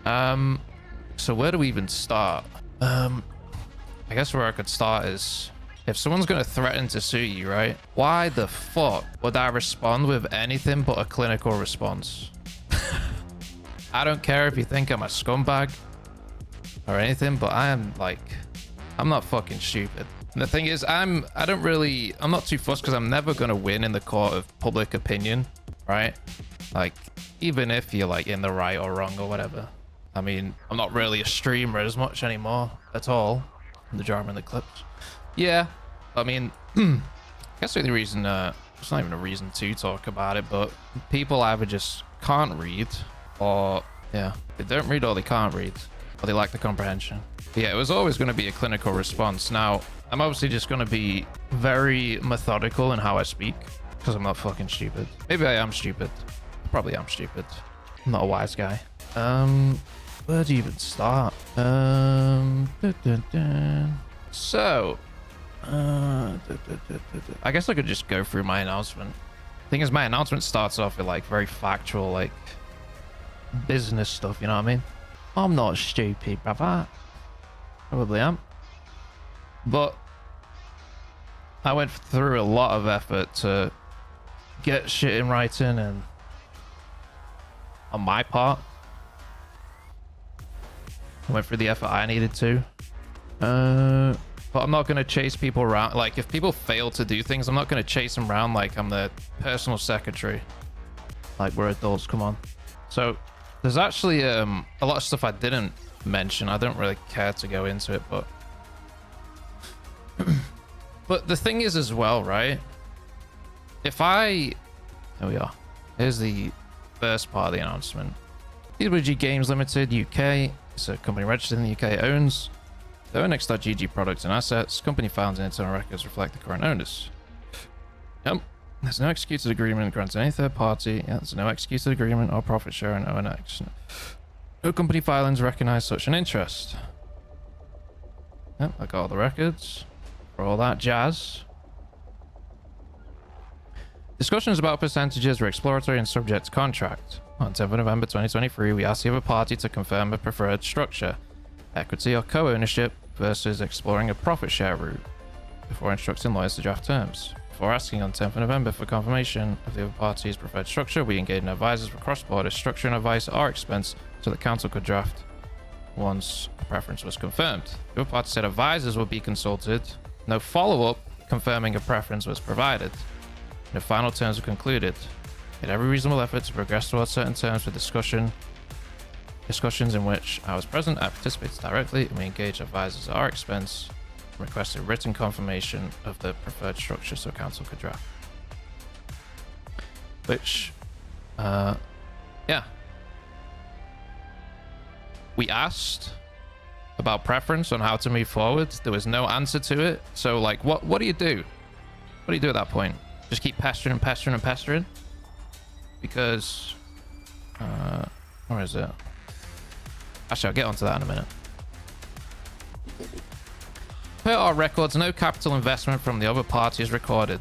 So where do we even start? I guess where I could start is if someone's going to threaten to sue you, right? Why the fuck would I respond with anything but a clinical response? I don't care if you think I'm a scumbag or anything, but I'm not fucking stupid. And the thing is, I'm not too fussed because I'm never going to win in the court of public opinion, right? Like, even if you're like in the right or wrong or whatever. I mean, I'm not really a streamer as much anymore at all. The drama in the clips. Yeah, I mean, I guess the only reason, it's not even a reason to talk about it, but people either just can't read or, yeah, they don't read or they can't read or they lack the comprehension. But yeah, it was always going to be a clinical response. Now, I'm obviously just going to be very methodical in how I speak because I'm not fucking stupid. Maybe I am stupid. I probably am stupid. I'm not a wise guy. Where do you even start? So, I guess I could just go through my announcement. Thing is, my announcement starts off with like very factual, like business stuff. You know what I mean? I'm not stupid, brother. Probably am. But I went through a lot of effort to get shit in writing, and on my part, I went through the effort I needed to. But I'm not going to chase people around. Like, if people fail to do things, I'm not going to chase them around like I'm their personal secretary. Like, we're adults, come on. So, there's actually a lot of stuff I didn't mention. I don't really care to go into it, but... But the thing is as well, right? If I... Here we are. Here's the first part of the announcement. GTAWiseguy Limited UK. It's a company registered in the UK. Owns the ONX.GG products and assets. Company files and internal records reflect the current owners. Yep. There's no executed agreement granted to any third party. Yeah, there's no executed agreement or profit share in ONX. No company filings recognize such an interest. Yep, I got all the records for all that jazz. Discussions about percentages were exploratory and subject to contract. On 10th of November 2023, we asked the other party to confirm a preferred structure, equity or co-ownership, versus exploring a profit share route, before instructing lawyers to draft terms. Before asking on 10th of November for confirmation of the other party's preferred structure, we engaged in advisors for cross-border structure and advice at our expense so that council could draft once a preference was confirmed. The other party said advisors would be consulted. No follow-up confirming a preference was provided. No final terms were concluded. We had every reasonable effort to progress towards certain terms for discussions in which I was present. I participated directly, and we engaged advisors at our expense and requested written confirmation of the preferred structure so council could draft. Which, yeah. We asked about preference on how to move forward. There was no answer to it. So, like, what do you do? What do you do at that point? Just keep pestering and pestering and pestering? Because, where is it? Actually, I'll get onto that in a minute. Per our records, no capital investment from the other party is recorded.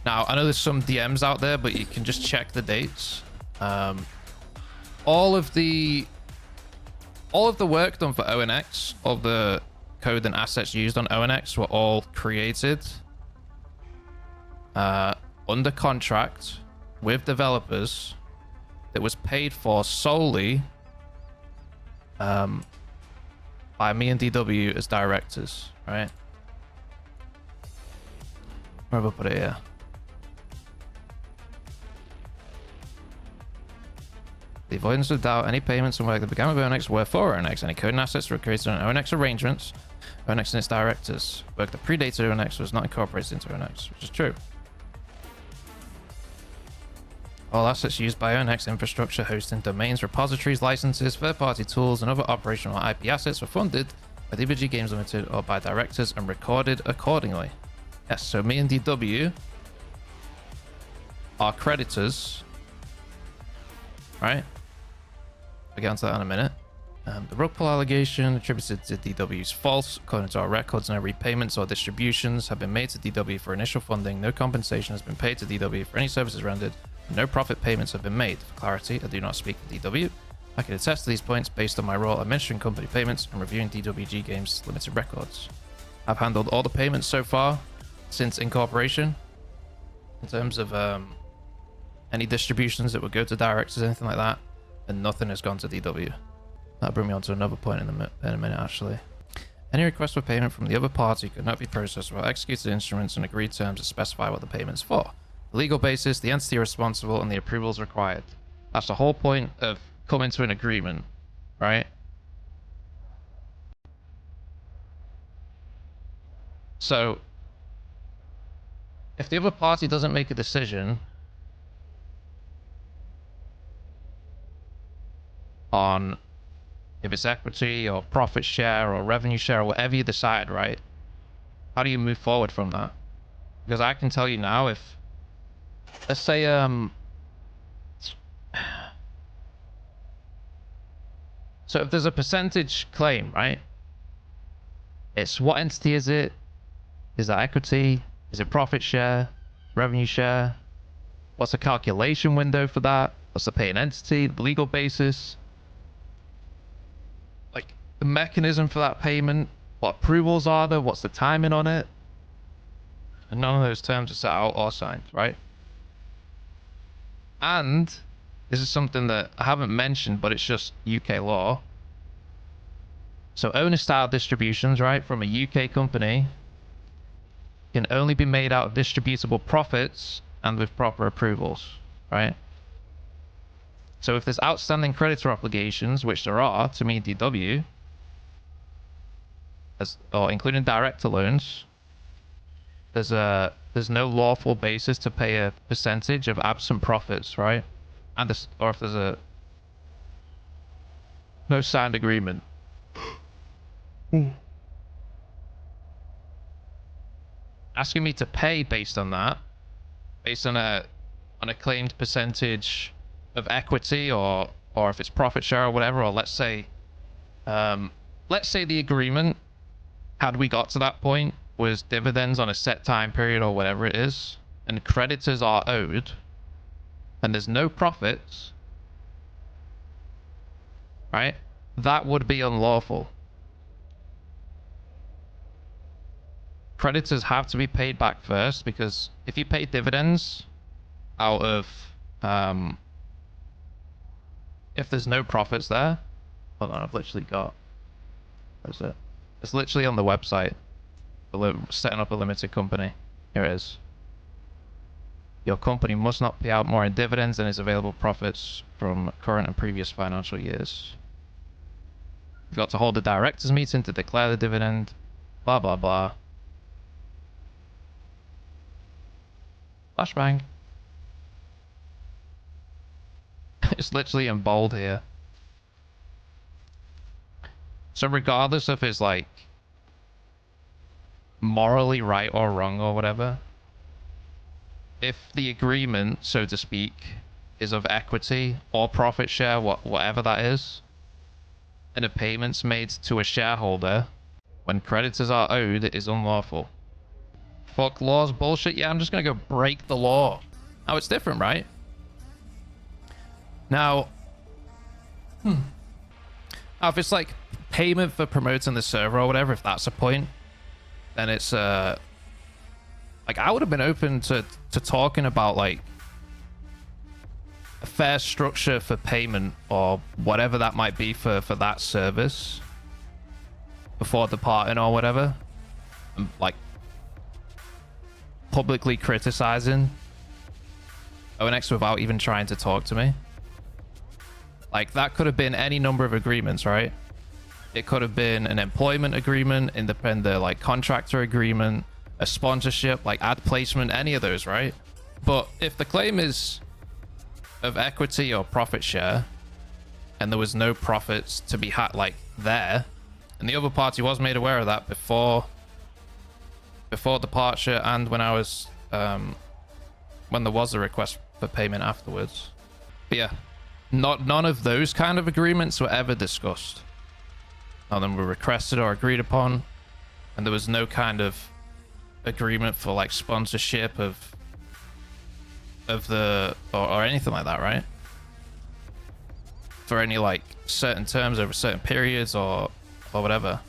Now, I know there's some DMs out there, but you can just check the dates. All of the work done for ONX, all the code and assets used on ONX were all created under contract with developers that was paid for solely by me and DW as directors, right? Where have I put it here? The avoidance of doubt, any payments and work that began with ONX were for ONX. Any code and assets were created on ONX arrangements, ONX and its directors. Work that predated ONX was not incorporated into ONX, which is true. All assets used by ONX infrastructure, hosting, domains, repositories, licenses, third-party tools, and other operational IP assets were funded by GTAWiseguy Limited or by directors and recorded accordingly. Yes, so me and DW are creditors, right? We'll get onto that in a minute. The rug pull allegation attributed to DW is false. According to our records, no repayments or distributions have been made to DW for initial funding. No compensation has been paid to DW for any services rendered. No profit payments have been made. For clarity, I do not speak for DW. I can attest to these points based on my role administering company payments and reviewing DWG Games limited records. I've handled all the payments so far since incorporation in terms of any distributions that would go to directors, anything like that, and nothing has gone to DW. That'll bring me on to another point in a minute, actually. Any request for payment from the other party could not be processed without executed instruments and agreed terms that specify what the payment's for. The legal basis, the entity responsible, and the approvals required. That's the whole point of coming to an agreement, right? So, if the other party doesn't make a decision on if it's equity or profit share or revenue share or whatever you decide, right? How do you move forward from that? Because I can tell you now, if let's say so if there's a percentage claim, right? It's what entity is it? Is that equity? Is it profit share? Revenue share? What's the calculation window for that? What's the paying entity? The legal basis? Like the mechanism for that payment? What approvals are there? What's the timing on it? And none of those terms are set out or signed, right? And this is something that I haven't mentioned, but it's just UK law. So owner style distributions, right, from a UK company can only be made out of distributable profits and with proper approvals, right? So if there's outstanding creditor obligations, which there are to me and DW, or including director loans, there's no lawful basis to pay a percentage of absent profits, right? And or if there's no signed agreement. Asking me to pay based on that, based on a claimed percentage of equity, or if it's profit share or whatever, or let's say the agreement, had we got to that point, was dividends on a set time period or whatever it is, and creditors are owed, and there's no profits, right? That would be unlawful. Creditors have to be paid back first, because if you pay dividends out of if there's no profits there, hold on, I've literally got, what is it? It's literally on the website. Setting up a limited company. Here it is. Your company must not pay out more in dividends than its available profits from current and previous financial years. You've got to hold a directors meeting to declare the dividend. Blah blah blah. Flashbang. It's literally in bold here. So regardless if it's like morally right or wrong or whatever, if the agreement, so to speak, is of equity or profit share, whatever that is, and a payment's made to a shareholder when creditors are owed, it is unlawful. Fuck laws, bullshit. Yeah, I'm just gonna go break the law. Now it's different, right? Now, now if it's like payment for promoting the server or whatever, if that's a point, then it's like I would have been open to talking about like a fair structure for payment or whatever that might be for that service before departing or whatever. And, like publicly criticizing ONX without even trying to talk to me. Like that could have been any number of agreements, right? It could have been an employment agreement, independent like contractor agreement, a sponsorship, like ad placement, any of those, right? But if the claim is of equity or profit share, and there was no profits to be had like there, and the other party was made aware of that before departure, and when I was when there was a request for payment afterwards. But yeah, none of those kind of agreements were ever discussed. None of them were requested or agreed upon, and there was no kind of agreement for like sponsorship of the or anything like that, right? for any like certain terms over certain periods or whatever.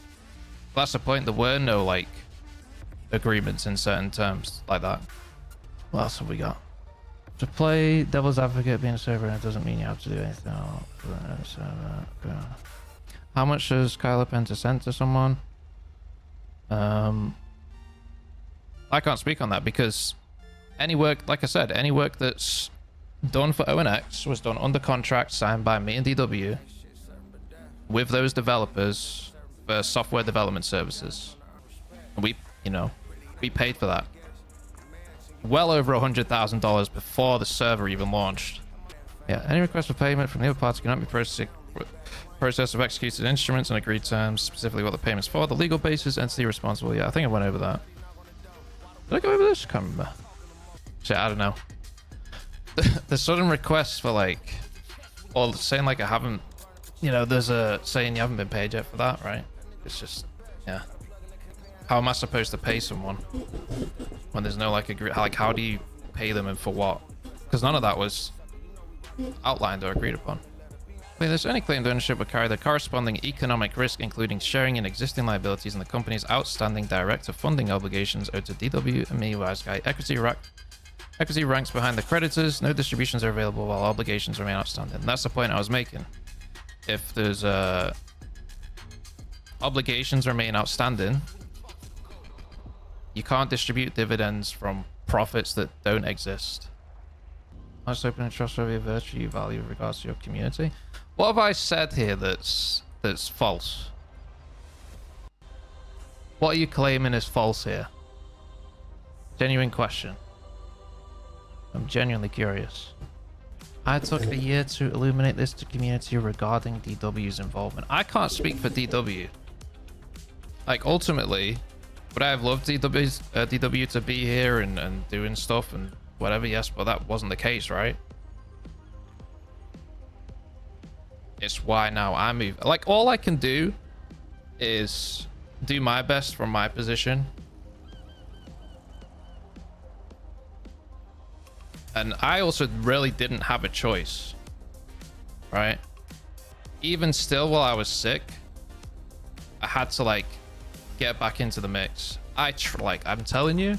That's the point. There were no like agreements in certain terms like that. What else have we got? To play devil's advocate being a server, it doesn't mean you have to do anything else. How much does Penta send to someone? I can't speak on that because any work, like I said, any work that's done for ONX was done under contract signed by me and DW with those developers for software development services. And we, you know, we paid for that. Well over $100,000 before the server even launched. Yeah, any request for payment from the other party cannot be process of executed instruments and agreed terms, specifically what the payment's for, the legal basis, entity responsible. Yeah, I think I went over that. Did I go over this? Can't remember. Shit, I don't know. The sudden requests for like, or saying like I haven't, you know, there's a saying you haven't been paid yet for that, right? It's just, yeah. How am I supposed to pay someone when there's no like agree? Like, how do you pay them and for what? Because none of that was outlined or agreed upon. There's any claimed ownership would carry the corresponding economic risk, including sharing in existing liabilities and the company's outstanding director funding obligations owed to DW and me, WiseGuy. Equity ranks behind the creditors. No distributions are available while obligations remain outstanding. And that's the point I was making. If there's obligations remain outstanding, you can't distribute dividends from profits that don't exist. Let's open and trustworthy virtue you value with regards to your community. What have I said here that's false? What are you claiming is false here? Genuine question. I'm genuinely curious. I took a year to illuminate this to community regarding DW's involvement. I can't speak for DW. Like, ultimately, would I have loved DW to be here and doing stuff and whatever? Yes, but that wasn't the case, right? It's why now I move. Like, all I can do is do my best from my position. And I also really didn't have a choice, right? Even still, while I was sick, I had to like get back into the mix. I'm telling you,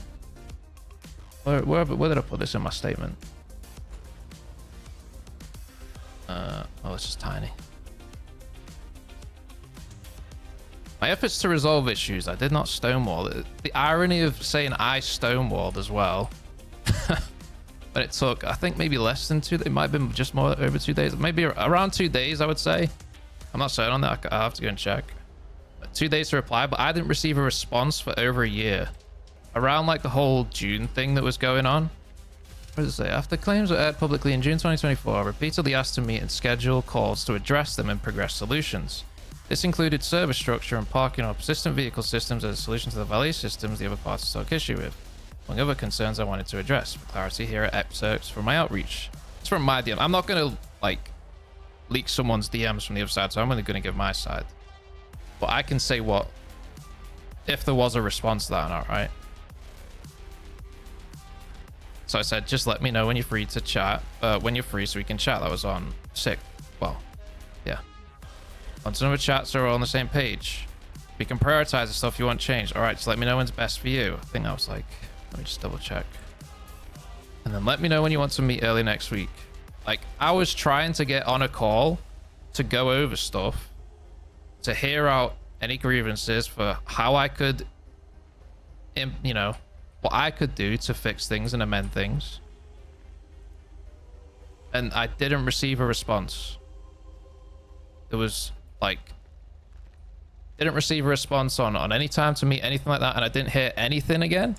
where did I put this in my statement? Oh, this is tiny. My efforts to resolve issues. I did not stonewall. The irony of saying I stonewalled as well. But it took, I think, maybe less than 2. It might have been just more over 2 days. Maybe around 2 days, I would say. I'm not certain on that. I'll have to go and check. 2 days to reply, but I didn't receive a response for over a year. Around like the whole June thing that was going on. What does it say? After claims were aired publicly in June 2024, I repeatedly asked to meet and schedule calls to address them and progress solutions. This included service structure and parking or persistent vehicle systems as a solution to the valet systems the other parties took issue with, among other concerns I wanted to address. For clarity, here are excerpts from my outreach. It's from my DM. I'm not going to like leak someone's DMs from the other side, so I'm only going to give my side. But I can say what, if there was a response to that or not, right? So I said, just let me know when you're free to chat, when you're free so we can chat. That was on 6th. Well, yeah. Want to know the chat so we're all on the same page. We can prioritize the stuff you want changed. All right, just let me know when's best for you. I think that was like, let me just double check. And then let me know when you want to meet early next week. Like, I was trying to get on a call to go over stuff, to hear out any grievances for how I could, you know, what I could do to fix things and amend things. And I didn't receive a response. It was like, didn't receive a response on any time to meet, anything like that, and I didn't hear anything again.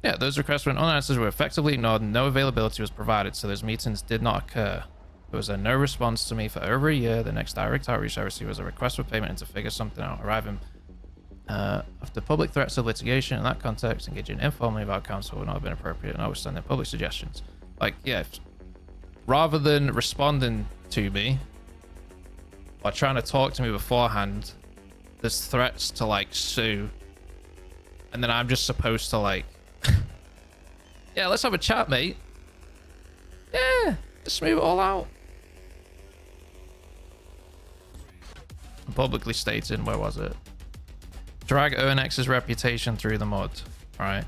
Yeah, those requests went unanswered, were effectively ignored, and no availability was provided, so those meetings did not occur. There was no response to me for over a year. The next direct outreach I received was a request for payment and to figure something out, arriving after public threats of litigation. In that context, engaging informally about counsel would not have been appropriate, notwithstanding public suggestions. Like, yeah, rather than responding to me or trying to talk to me beforehand, there's threats to like sue, and then I'm just supposed to like, yeah, let's have a chat, mate. Yeah, let's move it all out. publicly stated, where was it? Drag ONX's reputation through the mud. All right.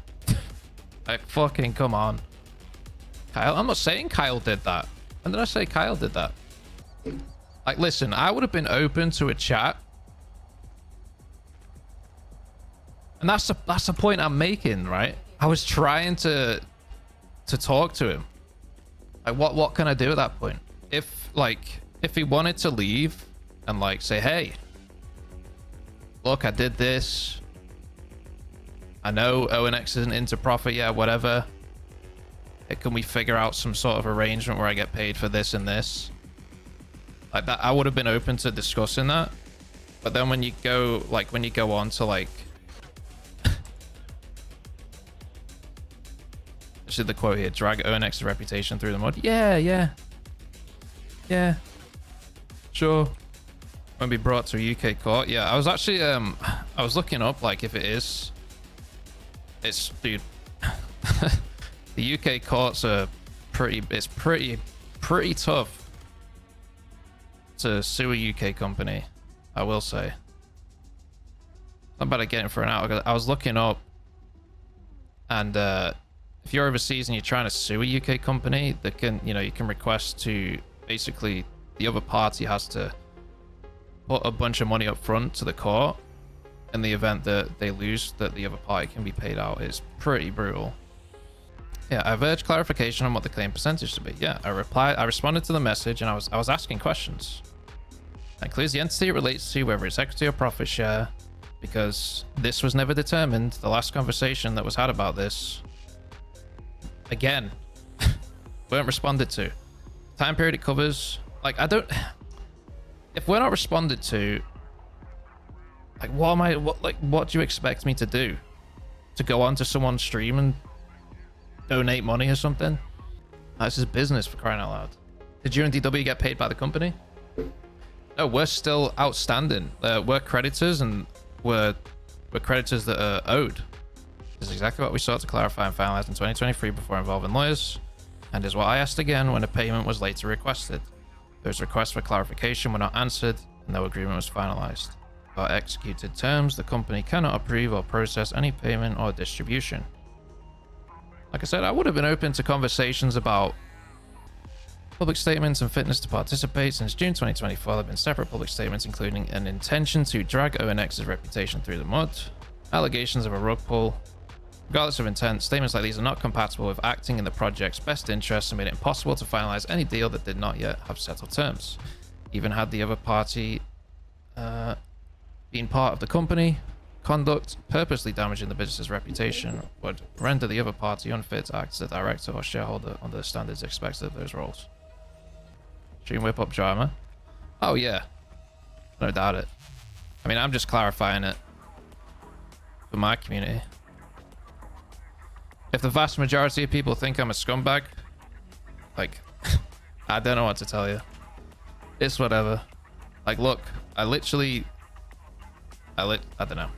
Like, fucking come on. Kyle, I'm not saying Kyle did that. When did I say Kyle did that? Like, listen, I would have been open to a chat. And that's the point I'm making, right? I was trying to talk to him. Like, what can I do at that point? If he wanted to leave and like say, hey, look, I did this. I know ONX isn't into profit yet, whatever. Can we figure out some sort of arrangement where I get paid for this and this? Like that, I would have been open to discussing that. But then when you go on to like, this is the quote here, drag ONX's reputation through the mud. Yeah. Sure. Won't be brought to a UK court. Yeah, I was actually, I was looking up like if it is. It's, dude, the UK courts are it's pretty tough to sue a UK company, I will say. I'm about to get in for an hour. I was looking up, and if you're overseas and you're trying to sue a UK company, they can, you can request to basically the other party has to put a bunch of money up front to the court. In the event that they lose, that the other party can be paid out. Is pretty brutal. Yeah, I've urged clarification on what the claim percentage should be. Yeah, I responded to the message, and I was asking questions. That includes the entity it relates to, whether it's equity or profit share, because this was never determined. The last conversation that was had about this, again, weren't responded to. Time period it covers, like, if we're not responded to, like, what do you expect me to do? To go onto someone's stream and donate money or something? That's his business, for crying out loud. Did you and DW get paid by the company? No, we're still outstanding. We're creditors, and we're creditors that are owed. This is exactly what we sought to clarify and finalize in 2023 before involving lawyers, and is what I asked again when a payment was later requested. Those requests for clarification were not answered, and no agreement was finalized. Without executed terms, the company cannot approve or process any payment or distribution. Like I said, I would have been open to conversations about public statements and fitness to participate. Since June 2024, there have been separate public statements, including an intention to drag ONX's reputation through the mud, allegations of a rug pull. Regardless of intent, statements like these are not compatible with acting in the project's best interests and made it impossible to finalize any deal that did not yet have settled terms. Even had the other party been part of the company, conduct purposely damaging the business's reputation would render the other party unfit to act as a director or shareholder under the standards expected of those roles. Stream whip up drama. Oh yeah, no doubt it. I mean, I'm just clarifying it for my community. If the vast majority of people think I'm a scumbag, like, I don't know what to tell you. It's whatever. Like, look, I don't know.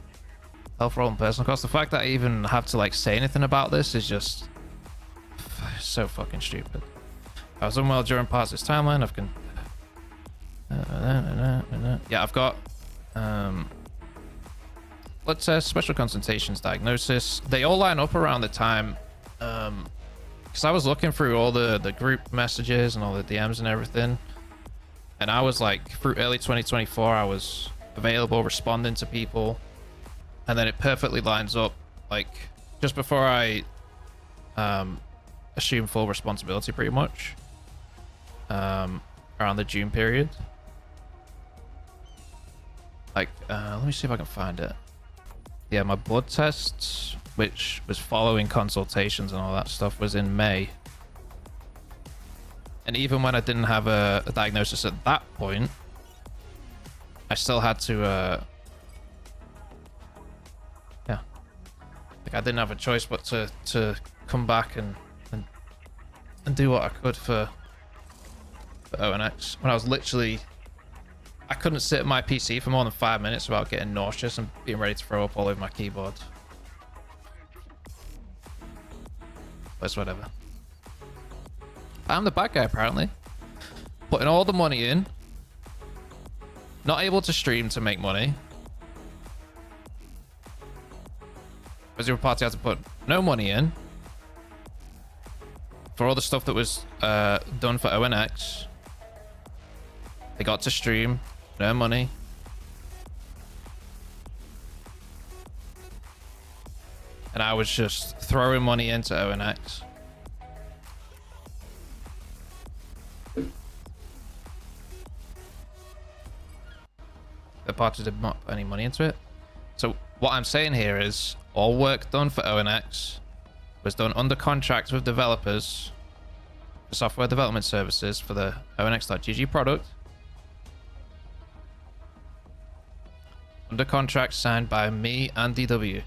Health roll and personal cost. The fact that I even have to like say anything about this is just so fucking stupid. I was unwell during parts of this timeline. I've got blood test, special consultations, diagnosis. They all line up around the time, because I was looking through all the group messages and all the DMs and everything, and I was like, through early 2024, I was available, responding to people, and then it perfectly lines up, like, just before I assume full responsibility, pretty much, around the June period. Like, let me see if I can find it. Yeah, my blood tests, which was following consultations and all that stuff, was in May. And even when I didn't have a diagnosis at that point, I still had to, yeah. Like, I didn't have a choice but to come back and do what I could for ONX. When I was literally, I couldn't sit at my PC for more than 5 minutes without getting nauseous and being ready to throw up all over my keyboard. But it's whatever. I'm the bad guy, apparently. Putting all the money in. not able to stream to make money. Zero Party had to put no money in for all the stuff that was done for ONX. They got to stream, no money. And I was just throwing money into ONX. The party did not put any money into it. So what I'm saying here is all work done for ONX was done under contract with developers for software development services for the ONX.gg product. Under contract signed by me and DW.